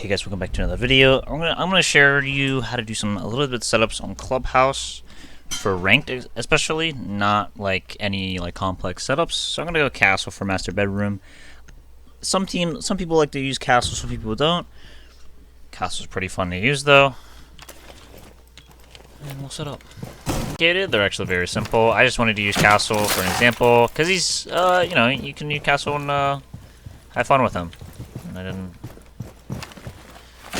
Hey guys, welcome back to another video. I'm gonna share you how to do a little bit of setups on Clubhouse for ranked, especially not like any complex setups. So I'm gonna go castle for master bedroom. Some people like to use castle, some people don't. Castle's pretty fun to use though. And we'll set up. They're actually very simple. I just wanted to use castle for an example because he's you can use castle and have fun with him. And I didn't.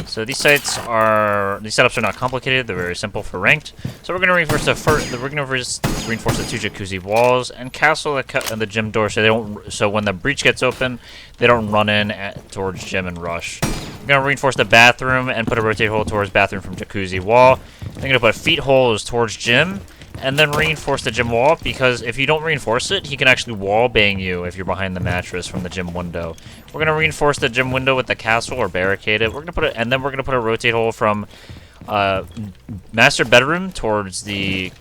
So these setups are not complicated. They're very simple for ranked. So we're going to reinforce the two jacuzzi walls and castle the gym door so when the breach gets open, they don't run in towards gym and rush. We're going to reinforce the bathroom and put a rotate hole towards bathroom from jacuzzi wall. Then going to put feet holes towards gym and then reinforce the gym wall, because if you don't reinforce it, he can actually wall bang you if you're behind the mattress from the gym window. We're gonna reinforce the gym window with the castle or barricade it. We're gonna put a rotate hole from master bedroom towards the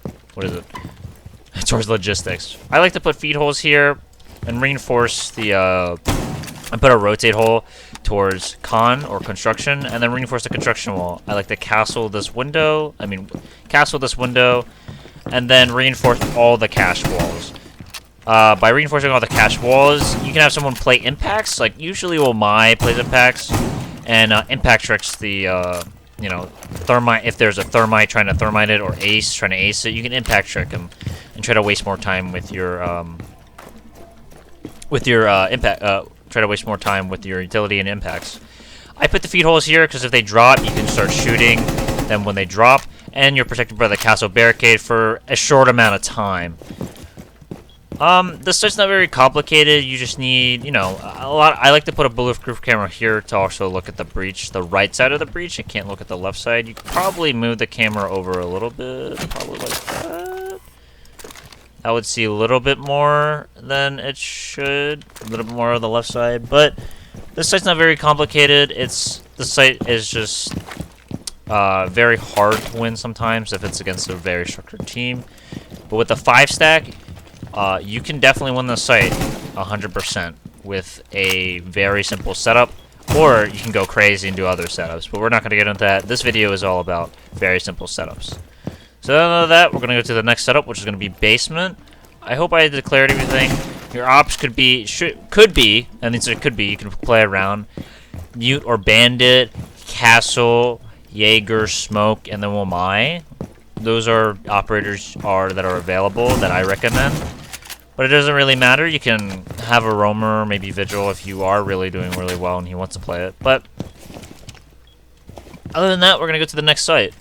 towards logistics. I like to put feed holes here and reinforce the and put a rotate hole towards con or construction, and then reinforce the construction wall. I like to castle this window. And then reinforce all the cache walls. By reinforcing all the cache walls, you can have someone play impacts. Like usually, my plays impacts, and impact tricks the thermite. If there's a thermite trying to thermite it, or ace trying to ace it, you can impact trick him and try to waste more time with your impact. Try to waste more time with your utility and impacts. I put the feed holes here because if they drop, you can start shooting them when they drop, and you're protected by the castle barricade for a short amount of time. This site's not very complicated. You just need, I like to put a bulletproof camera here to also look at the breach, the right side of the breach. I can't look at the left side. You could probably move the camera over a little bit, probably like that. I would see a little bit more than it should, a little bit more on the left side, but this site's not very complicated. The site is just very hard to win sometimes if it's against a very structured team. But with the 5-stack, you can definitely win the site 100% with a very simple setup, or you can go crazy and do other setups. But we're not going to get into that. This video is all about very simple setups. So other than that, we're going to go to the next setup, which is going to be basement. I hope I declared everything. Your ops could be, and these could be, you can play around, mute or bandit, castle, Jaeger, smoke, and then Wamai. Those are operators that are available that I recommend. But it doesn't really matter. You can have a roamer, maybe vigil if you are really doing really well and he wants to play it. But other than that, we're gonna go to the next site.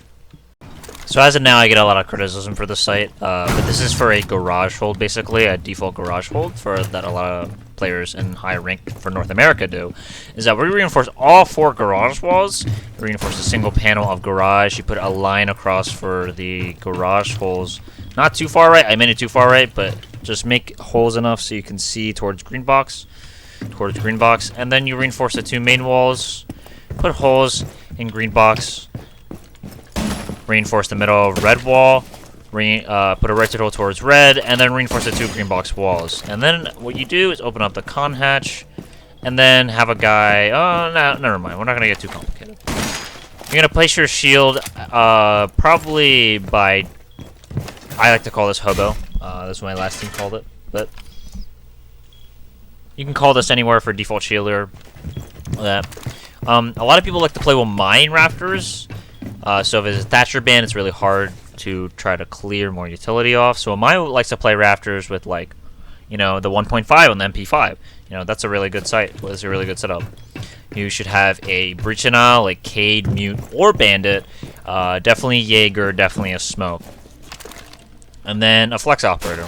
So as of now, I get a lot of criticism for this site, but this is for a garage hold, basically a default garage hold that a lot of players in high rank for North America do. Is that we reinforce all 4 garage walls. We reinforce a single panel of garage. You put a line across for the garage holes, not too far right. I made it too far right, but just make holes enough so you can see towards green box, and then you reinforce the 2 main walls. Put holes in green box. Reinforce the middle red wall, put a rotate hole towards red, and then reinforce the 2 green box walls. And then what you do is open up the con hatch, and then have a guy. Oh, no, never mind. We're not gonna get too complicated. You're gonna place your shield, probably by. I like to call this hobo. That's what my last team called it, but you can call this anywhere for default shielder. That. A lot of people like to play with mine rafters. So if it's a Thatcher band, it's really hard to try to clear more utility off. So Amaya likes to play rafters with the 1.5 on the MP5. That's a really good site. It's a really good setup. You should have a breach denial like Cade, Mute, or Bandit. Definitely Jaeger, definitely a smoke. And then a flex operator,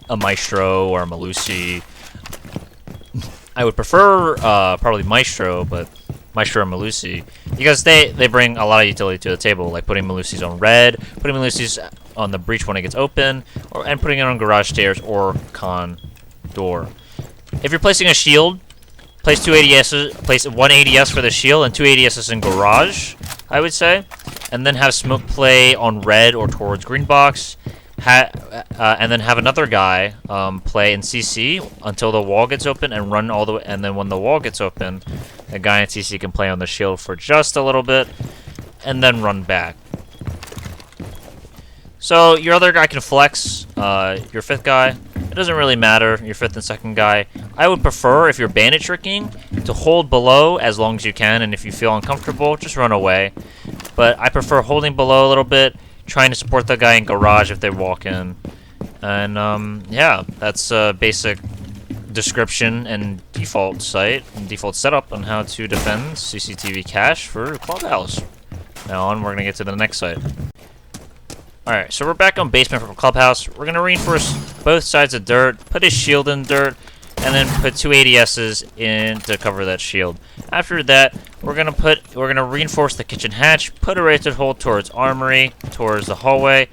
a Maestro or a Malusi. I would prefer probably Maestro, but Maestro or Malusi, because they bring a lot of utility to the table, like putting Malusi's on red, putting Malusi's on the breach when it gets open, and putting it on garage stairs or con door. If you're placing a shield, place 2 ADSs, place 1 ADS for the shield and 2 ADSs in garage, I would say, and then have smoke play on red or towards green box. And then have another guy play in CC until the wall gets open and run all the way. And then when the wall gets open, The guy in CC can play on the shield for just a little bit, and then run back. So your other guy can flex, your 5th guy. It doesn't really matter, your 5th and 2nd guy. I would prefer, if you're bandit tricking, to hold below as long as you can, and if you feel uncomfortable, just run away. But I prefer holding below a little bit, trying to support the guy in garage if they walk in. And yeah, that's a basic description and default site and default setup on how to defend CCTV cache for Clubhouse. Now on, we're going to get to the next site. Alright, so we're back on basement from Clubhouse. We're going to reinforce both sides of dirt, put a shield in dirt, and then put 2 ADSs in to cover that shield. After that, we're gonna reinforce the kitchen hatch, put a rated hole towards armory, towards the hallway,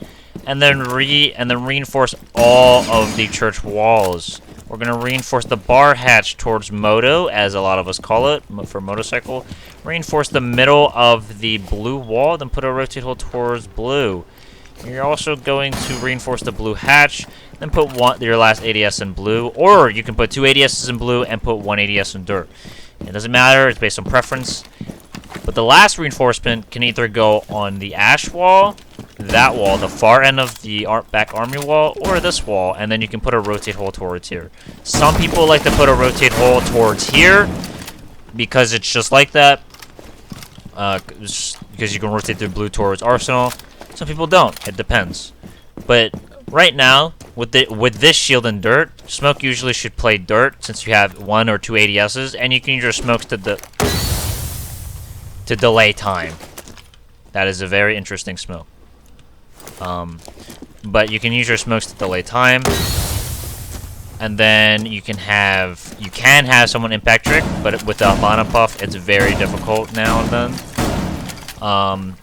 and then reinforce all of the church walls. We're gonna reinforce the bar hatch towards moto, as a lot of us call it for motorcycle. Reinforce the middle of the blue wall, then put a rotate hole towards blue. You're also going to reinforce the blue hatch, then put your last ADS in blue, or you can put 2 ADSs in blue and put 1 ADS in dirt. It doesn't matter, it's based on preference. But the last reinforcement can either go on the ash wall, that wall, the far end of the back army wall, or this wall, and then you can put a rotate hole towards here. Some people like to put a rotate hole towards here, because it's just like that, because you can rotate the blue towards arsenal. Some people don't. It depends. But right now, with this shield and dirt, smoke usually should play dirt since you have 1 or 2 ADSs, and you can use your smokes to delay time. That is a very interesting smoke. But you can use your smokes to delay time, and then you can have someone impact trick, but without mana buff, it's very difficult now and then.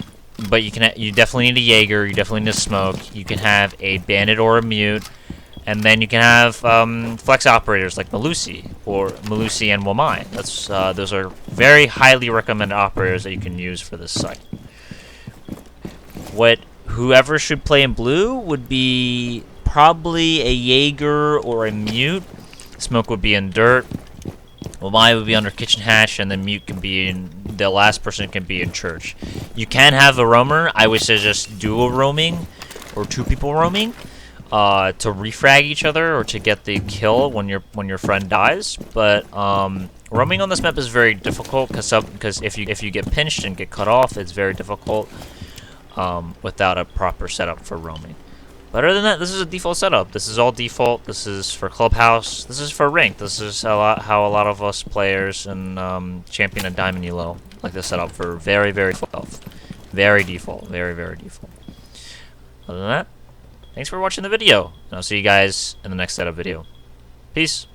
But you definitely need a Jaeger, you definitely need a smoke, you can have a bandit or a mute, and then you can have flex operators like Malusi and Wamai. Those are very highly recommended operators that you can use for this site. Whoever should play in blue would be probably a Jaeger or a mute. Smoke would be in dirt. Wamai would be under kitchen hatch, and then mute can be in. The last person can be in church. You can have a roamer. I would suggest dual roaming or 2 people roaming to refrag each other or to get the kill when your friend dies. But roaming on this map is very difficult because if you get pinched and get cut off, it's very difficult without a proper setup for roaming. But other than that, this is a default setup. This is all default. This is for Clubhouse. This is for Rank. This is how a lot of us players in Champion and Diamond Elo like to set up for very, very default. Very default. Very, very default. Other than that, thanks for watching the video. And I'll see you guys in the next setup video. Peace.